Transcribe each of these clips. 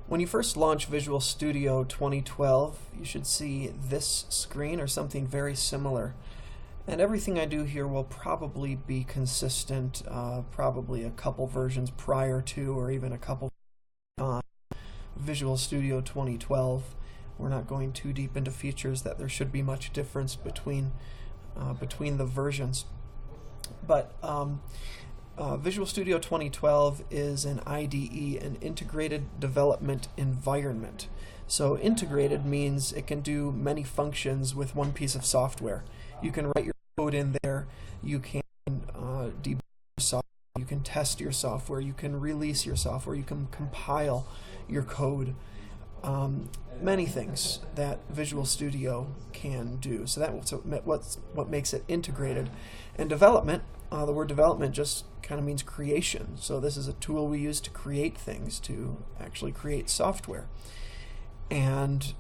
When you first launch Visual Studio 2012, you should see this screen or something very similar. And everything I do here will probably be consistent, probably a couple versions prior to or even a couple on Visual Studio 2012. We're not going too deep into features that there should be much difference between the versions. But Visual Studio 2012 is an IDE, an integrated development environment. So integrated means it can do many functions with one piece of software. You can write your code in there, you can debug your software, you can test your software, you can release your software, you can compile your code. Many things that Visual Studio can do. So that's what makes it integrated. And development, the word development just kind of means creation. So this is a tool we use to create things, to actually create software. And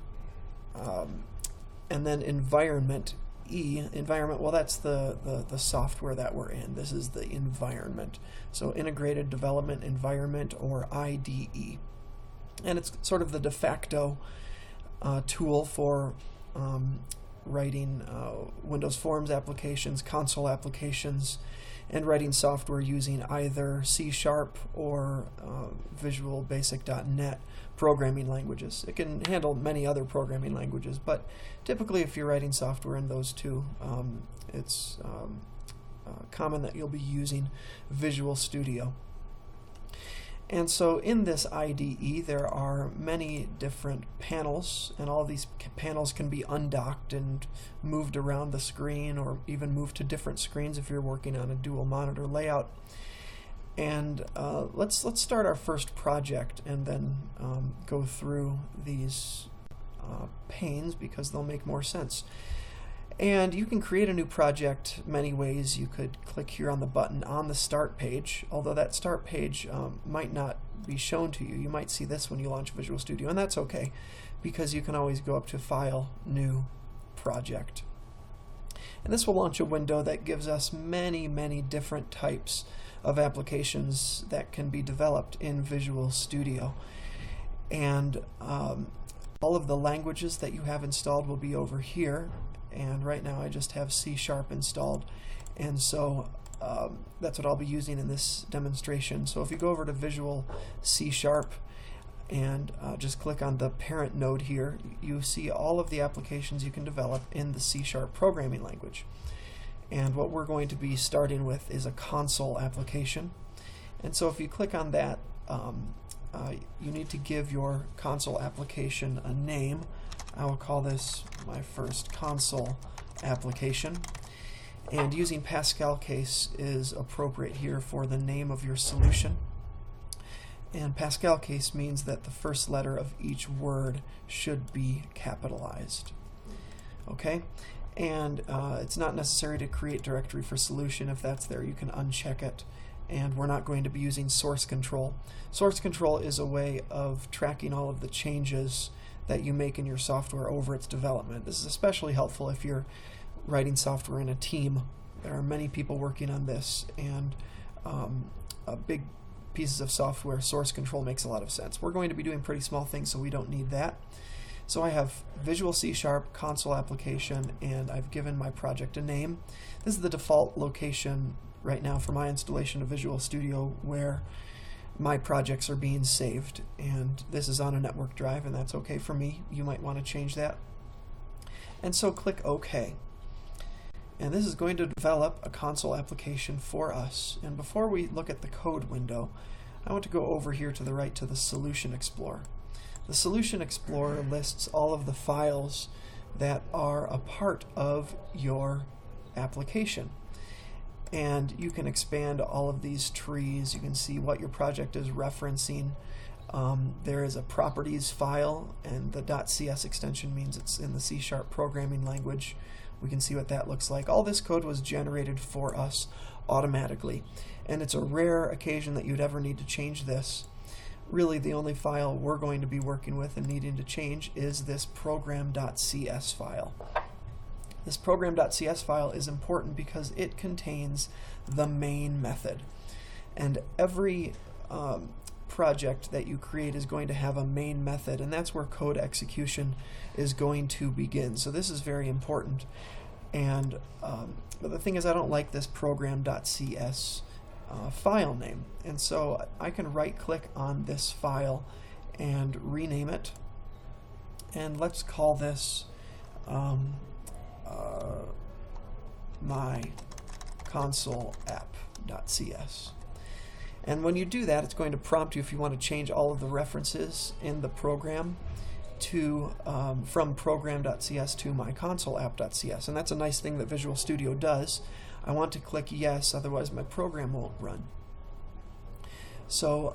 then environment, environment, well, that's the software that we're in. This is the environment. So integrated development environment, or IDE. And it's sort of the de facto tool for writing Windows Forms applications, console applications, and writing software using either C# or Visual Basic.NET programming languages. It can handle many other programming languages, but typically if you're writing software in those two, it's common that you'll be using Visual Studio. And so in this IDE there are many different panels, and all these panels can be undocked and moved around the screen, or even moved to different screens if you're working on a dual monitor layout. And let's start our first project and then go through these panes, because they'll make more sense. And you can create a new project many ways. You could click here on the button on the start page, although that start page might not be shown to you. You might see this when you launch Visual Studio, and that's okay, because you can always go up to File, New, Project. And this will launch a window that gives us many different types of applications that can be developed in Visual Studio. And all of the languages that you have installed will be over here. And right now I just have C# installed, and so that's what I'll be using in this demonstration. So if you go over to Visual C# and just click on the parent node here, you see all of the applications you can develop in the C# programming language. And what we're going to be starting with is a console application. And so if you click on that, you need to give your console application a name. I will call this my first console application. And using Pascal case is appropriate here for the name of your solution. And Pascal case means that the first letter of each word should be capitalized. Okay? And it's not necessary to create directory for solution. If that's there, you can uncheck it. And we're not going to be using source control. Source control is a way of tracking all of the changes that you make in your software over its development. This is especially helpful if you're writing software in a team. There are many people working on this, and big pieces of software, source control makes a lot of sense. We're going to be doing pretty small things, so we don't need that. So I have Visual C# console application, and I've given my project a name. This is the default location right now for my installation of Visual Studio where my projects are being saved, and this is on a network drive, and that's okay for me. You might want to change that. And so click OK. And this is going to develop a console application for us. And before we look at the code window, I want to go over here to the right to the Solution Explorer. The Solution Explorer lists all of the files that are a part of your application. And you can expand all of these trees. You can see what your project is referencing. There is a properties file, and the .cs extension means it's in the C# programming language. We can see what that looks like. All this code was generated for us automatically, and it's a rare occasion that you'd ever need to change this. Really, the only file we're going to be working with and needing to change is this program.cs file. This program.cs file is important because it contains the main method. And every project that you create is going to have a main method, and that's where code execution is going to begin. So this is very important. And but the thing is, I don't like this program.cs file name, and so I can right-click on this file and rename it, and let's call this my console app.cs. And when you do that, it's going to prompt you if you want to change all of the references in the program to from program.cs to my console app.cs. And that's a nice thing that Visual Studio does. I want to click yes, otherwise my program won't run. So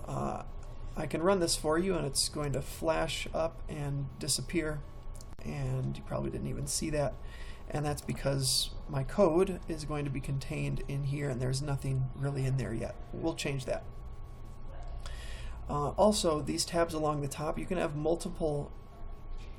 I can run this for you, and it's going to flash up and disappear, and you probably didn't even see that. And that's because my code is going to be contained in here, and there's nothing really in there yet. We'll change that. Also, these tabs along the top, you can have multiple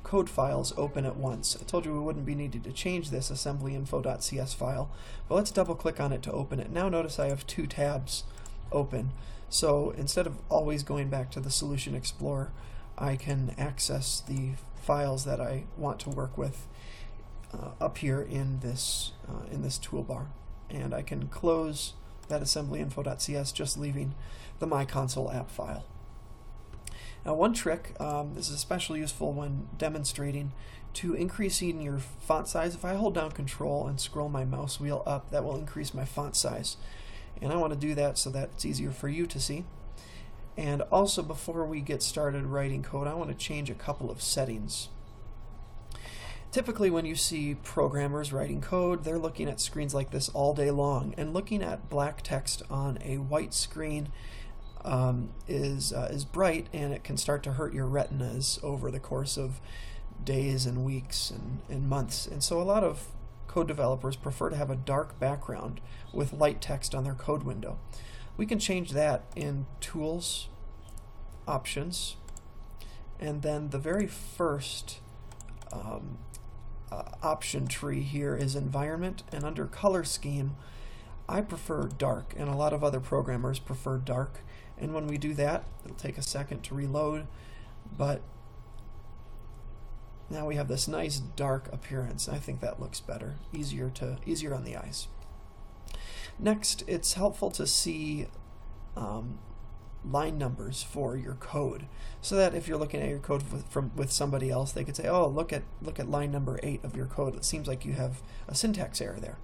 code files open at once. I told you we wouldn't be needing to change this assemblyinfo.cs file, but let's double click on it to open it. Now notice I have two tabs open. So instead of always going back to the Solution Explorer, I can access the files that I want to work with up here in this toolbar, and I can close that assemblyinfo.cs, just leaving the My Console app file. Now, one trick, this is especially useful when demonstrating, to increasing your font size. If I hold down Control and scroll my mouse wheel up, that will increase my font size, and I want to do that so that it's easier for you to see. And also, before we get started writing code, I want to change a couple of settings. Typically, when you see programmers writing code, they're looking at screens like this all day long, and looking at black text on a white screen is bright, and it can start to hurt your retinas over the course of days and weeks and months. And so a lot of code developers prefer to have a dark background with light text on their code window. We can change that in Tools, Options, and then the very first option tree here is Environment, and under Color Scheme I prefer dark, and a lot of other programmers prefer dark. And when we do that, it'll take a second to reload, but now we have this nice dark appearance. I think that looks better, easier on the eyes. Next, it's helpful to see line numbers for your code, so that if you're looking at your code with somebody else, they could say, oh, look at line number 8 of your code. It seems like you have a syntax error there.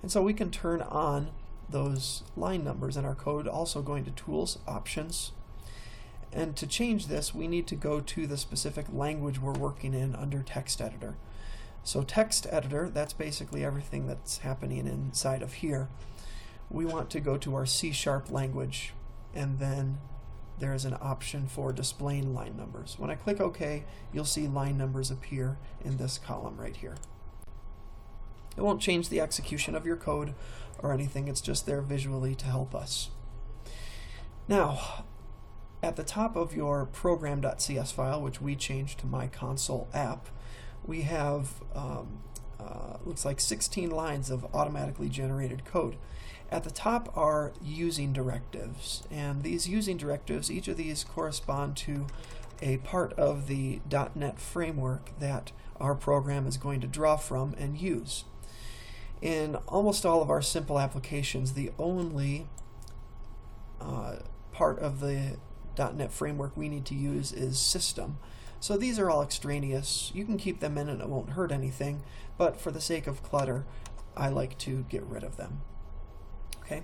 And so we can turn on those line numbers in our code. Also, going to Tools, Options, and to change this we need to go to the specific language we're working in under Text Editor. So Text Editor, that's basically everything that's happening inside of here. We want to go to our C# language, and then there is an option for displaying line numbers. When I click OK, you'll see line numbers appear in this column right here. It won't change the execution of your code or anything, it's just there visually to help us. Now, at the top of your program.cs file, which we changed to My Console App, we have looks like 16 lines of automatically generated code. At the top are using directives, and these using directives, each of these correspond to a part of the .NET framework that our program is going to draw from and use. In almost all of our simple applications, the only part of the .NET framework we need to use is System. So these are all extraneous. You can keep them in and it won't hurt anything, but for the sake of clutter, I like to get rid of them. Okay,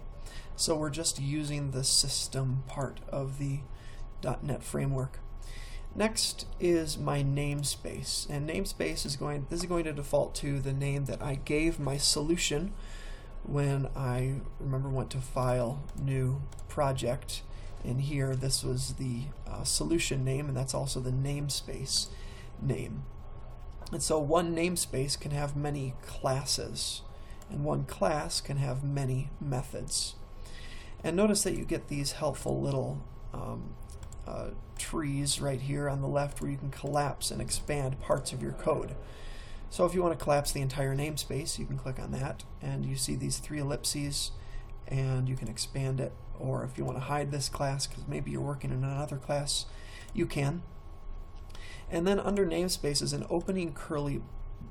so we're just using the System part of the .NET framework. Next is my namespace, and namespace is going to default to the name that I gave my solution when I went to File, New, Project. In here, this was the solution name, and that's also the namespace name. And so one namespace can have many classes, and one class can have many methods. And notice that you get these helpful little trees right here on the left where you can collapse and expand parts of your code. So if you want to collapse the entire namespace, you can click on that, and you see these 3 ellipses, and you can expand it or if you want to hide this class because maybe you're working in another class, you can. And then under namespace is an opening curly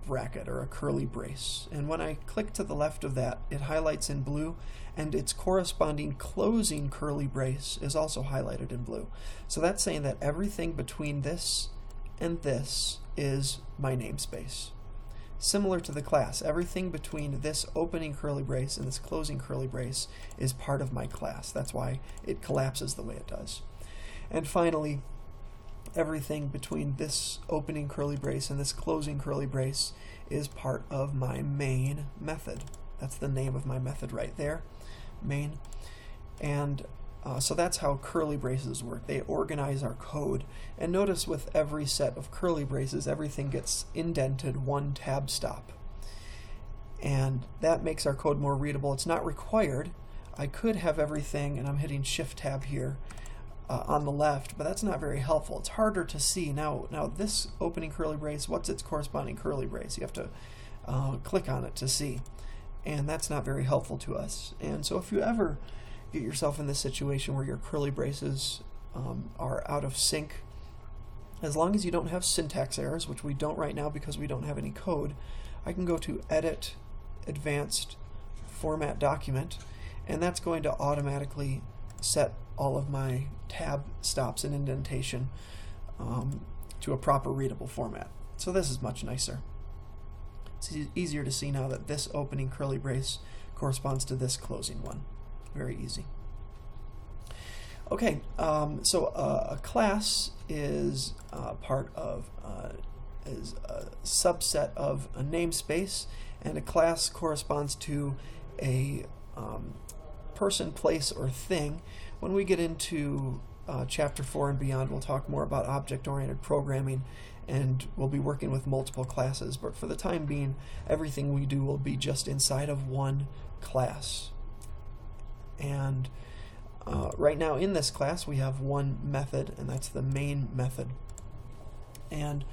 bracket or a curly brace. And when I click to the left of that, it highlights in blue, and its corresponding closing curly brace is also highlighted in blue. So that's saying that everything between this and this is my namespace. Similar to the class, everything between this opening curly brace and this closing curly brace is part of my class. That's why it collapses the way it does. And finally, everything between this opening curly brace and this closing curly brace is part of my main method. That's the name of my method right there, main. And so that's how curly braces work. They organize our code. And notice with every set of curly braces, everything gets indented one tab stop. And that makes our code more readable. It's not required. I could have everything, and I'm hitting Shift Tab here, on the left, but that's not very helpful. It's harder to see. Now this opening curly brace, what's its corresponding curly brace? You have to click on it to see. And that's not very helpful to us. And so if you ever get yourself in this situation where your curly braces are out of sync, as long as you don't have syntax errors, which we don't right now because we don't have any code, I can go to Edit, Advanced, Format Document, and that's going to automatically set all of my tab stops and indentation to a proper readable format. So this is much nicer. It's easier to see now that this opening curly brace corresponds to this closing one. Very easy. Okay, so a class is part of is a subset of a namespace, and a class corresponds to a person, place, or thing. When we get into Chapter 4 and beyond, we'll talk more about object-oriented programming, and we'll be working with multiple classes. But for the time being, everything we do will be just inside of one class. And right now in this class, we have one method, and that's the main method. And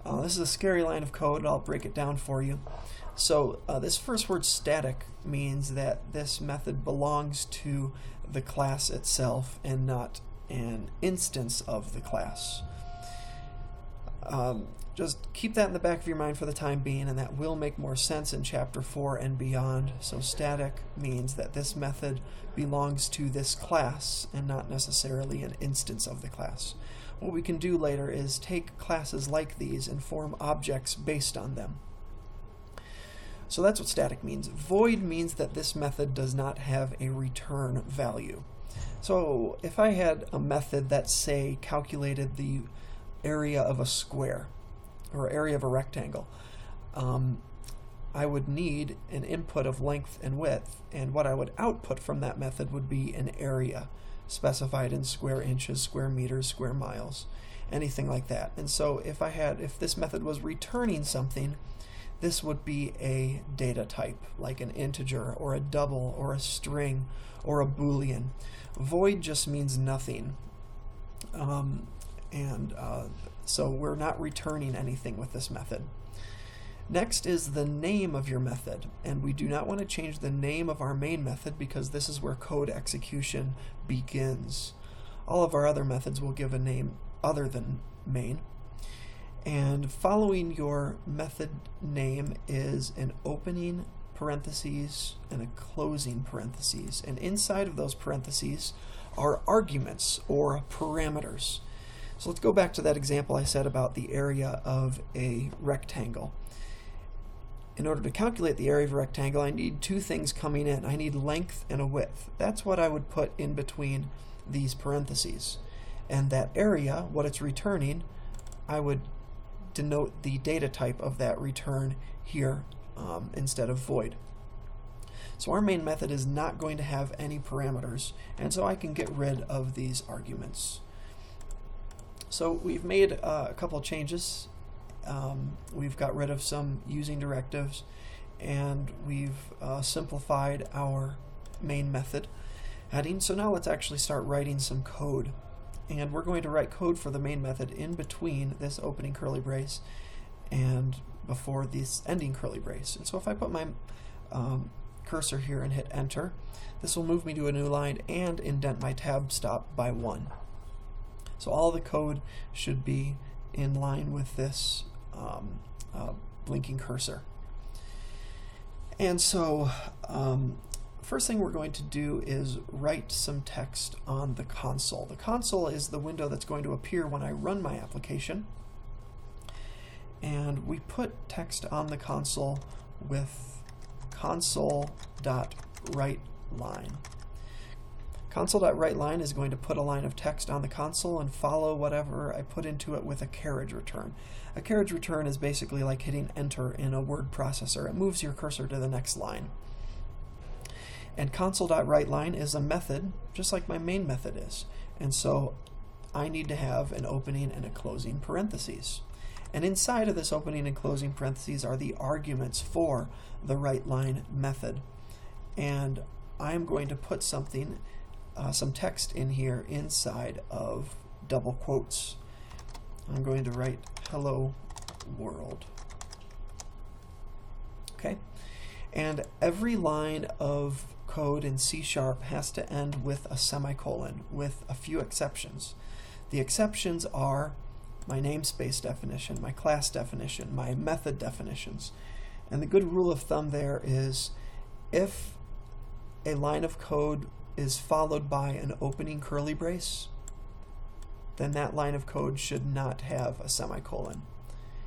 this is a scary line of code, and I'll break it down for you. So this first word, static, means that this method belongs to the class itself and not an instance of the class. Just keep that in the back of your mind for the time being, and that will make more sense in Chapter 4 and beyond. So static means that this method belongs to this class and not necessarily an instance of the class. What we can do later is take classes like these and form objects based on them. So that's what static means. Void means that this method does not have a return value. So if I had a method that, say, calculated the area of a square or area of a rectangle, I would need an input of length and width, and what I would output from that method would be an area specified in square inches, square meters, square miles, anything like that. And so if this method was returning something, this would be a data type, like an integer or a double or a string or a Boolean. Void just means nothing. So we're not returning anything with this method. Next is the name of your method, and we do not want to change the name of our main method because this is where code execution begins. All of our other methods will give a name other than main. And following your method name is an opening parentheses and a closing parentheses. And inside of those parentheses are arguments or parameters. So let's go back to that example I said about the area of a rectangle. In order to calculate the area of a rectangle, I need two things coming in. I need length and a width. That's what I would put in between these parentheses. And that area, what it's returning, I would denote the data type of that return here instead of void. So our main method is not going to have any parameters, and so I can get rid of these arguments. So we've made a couple changes. We've got rid of some using directives, and we've simplified our main method heading. So now let's actually start writing some code. And we're going to write code for the main method in between this opening curly brace and before this ending curly brace. And so if I put my cursor here and hit enter. This will move me to a new line and indent my tab stop by 1. So all the code should be in line with this blinking cursor. And so first thing we're going to do is write some text on the console. The console is the window that's going to appear when I run my application. And we put text on the console with console.writeLine. Console.writeLine is going to put a line of text on the console and follow whatever I put into it with a carriage return. A carriage return is basically like hitting enter in a word processor. It moves your cursor to the next line. And console.writeLine is a method, just like my main method is. And so I need to have an opening and a closing parentheses. And inside of this opening and closing parentheses are the arguments for the WriteLine method. And I'm going to put something, some text in here inside of double quotes. I'm going to write hello world. Okay? And every line of code in C# has to end with a semicolon, with a few exceptions. The exceptions are my namespace definition, my class definition, my method definitions. And the good rule of thumb there is if a line of code is followed by an opening curly brace, then that line of code should not have a semicolon.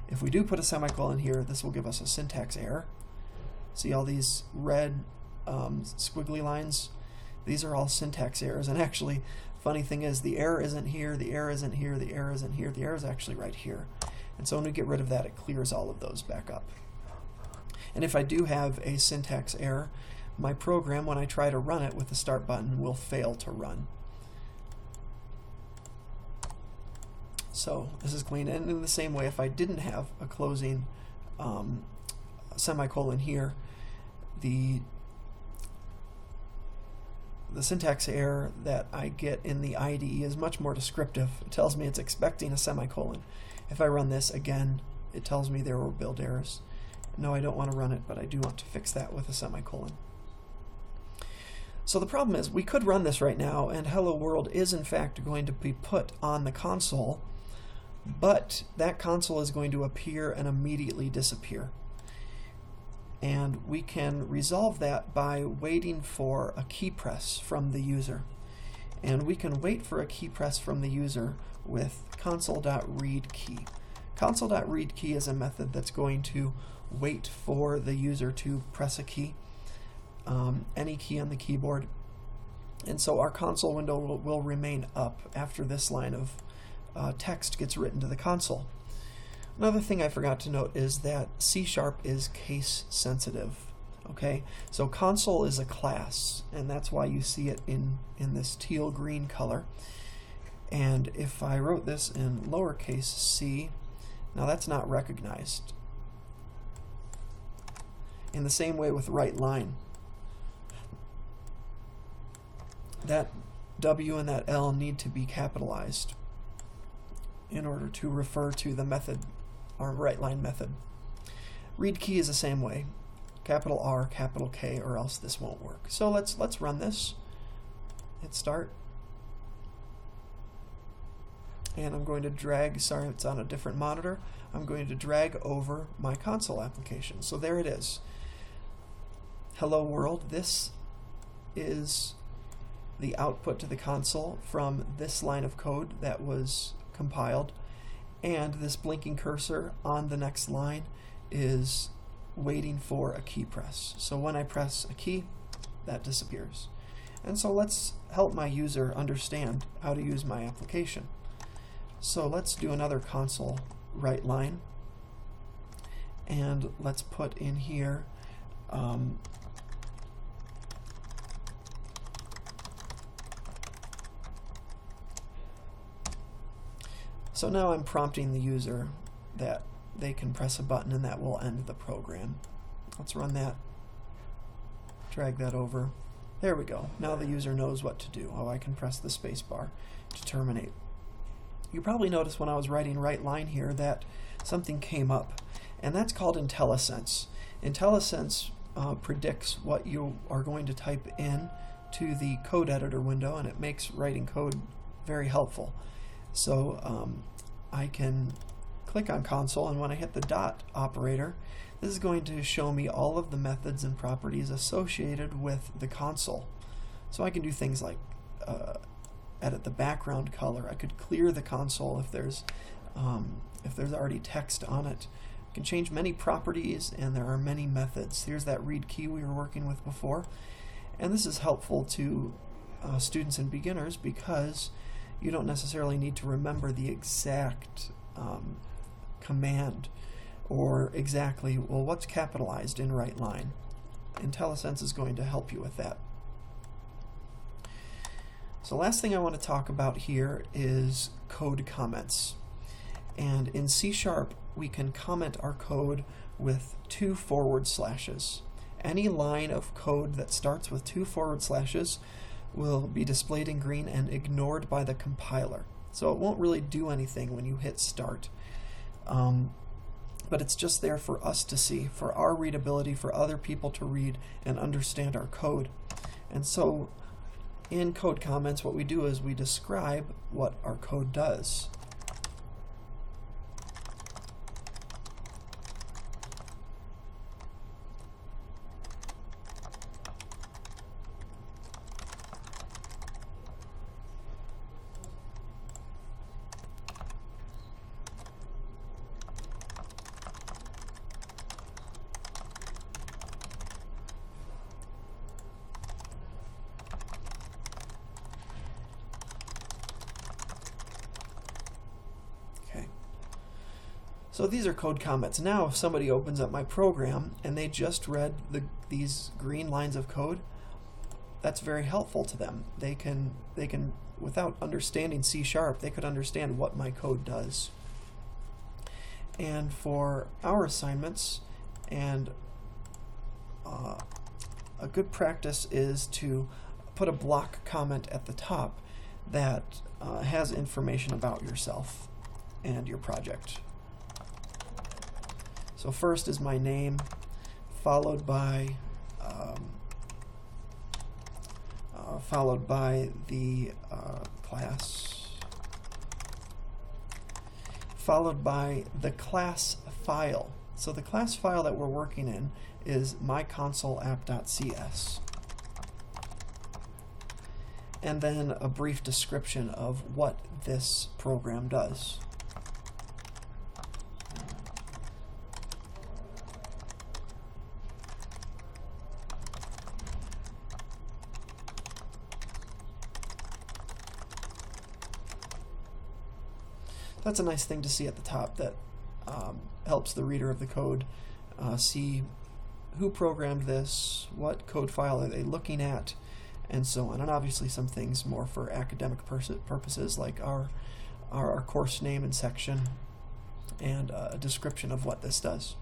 If we do put a semicolon here, this will give us a syntax error. See all these red squiggly lines? These are all syntax errors. And actually, funny thing is, the error isn't here, the error isn't here, the error isn't here, the error is actually right here. And so when we get rid of that, it clears all of those back up. And if I do have a syntax error, my program, when I try to run it with the start button, will fail to run. So this is clean. And in the same way, if I didn't have a closing semicolon here, the syntax error that I get in the IDE is much more descriptive. It tells me it's expecting a semicolon. If I run this again, it tells me there were build errors. No, I don't want to run it, but I do want to fix that with a semicolon. So the problem is, we could run this right now, and hello world is in fact going to be put on the console, but that console is going to appear and immediately disappear. And we can resolve that by waiting for a key press from the user. And we can wait for a key press from the user with console.readKey. Console.readKey is a method that's going to wait for the user to press a key, any key on the keyboard. And so our console window will remain up after this line of text gets written to the console. Another thing I forgot to note is that C# is case sensitive. Okay, so console is a class, and that's why you see it in this teal green color. And if I wrote this in lowercase c, now that's not recognized. In the same way with WriteLine, that W and that L need to be capitalized in order to refer to the method, our WriteLine method. ReadKey is the same way. Capital R, capital K, or else this won't work. So let's run this. Hit start. And I'm going to drag, sorry it's on a different monitor, I'm going to drag over my console application. So there it is. Hello world. This is the output to the console from this line of code that was compiled, and this blinking cursor on the next line is waiting for a key press. So when I press a key, that disappears. And so let's help my user understand how to use my application. So let's do another console WriteLine, and let's put in here so now I'm prompting the user that they can press a button and that will end the program. Let's run that, drag that over. There we go. Now the user knows what to do. Oh, I can press the space bar to terminate. You probably noticed when I was writing WriteLine here that something came up, and that's called Intellisense. Intellisense predicts what you are going to type in to the code editor window, and it makes writing code very helpful. So I can click on console, and when I hit the dot operator, this is going to show me all of the methods and properties associated with the console. So I can do things like edit the background color. I could clear the console if there's already text on it. I can change many properties, and there are many methods. Here's that read key we were working with before. And this is helpful to students and beginners because you don't necessarily need to remember the exact command or exactly, well, what's capitalized in right line. Intellisense is going to help you with that. So last thing I want to talk about here is code comments. And in C# we can comment our code with 2 forward slashes. Any line of code that starts with 2 forward slashes will be displayed in green and ignored by the compiler. So it won't really do anything when you hit start. But it's just there for us to see, for our readability, for other people to read and understand our code. And so in code comments, what we do is we describe what our code does. So these are code comments. Now if somebody opens up my program and they just read these green lines of code, that's very helpful to them. They can without understanding C#, they could understand what my code does. And for our assignments, and a good practice is to put a block comment at the top that has information about yourself and your project. So first is my name, followed by the class, followed by the class file. So the class file that we're working in is myconsoleapp.cs. And then a brief description of what this program does. That's a nice thing to see at the top that helps the reader of the code see who programmed this, what code file are they looking at, and so on. And obviously some things more for academic purposes, like our course name and section, and a description of what this does.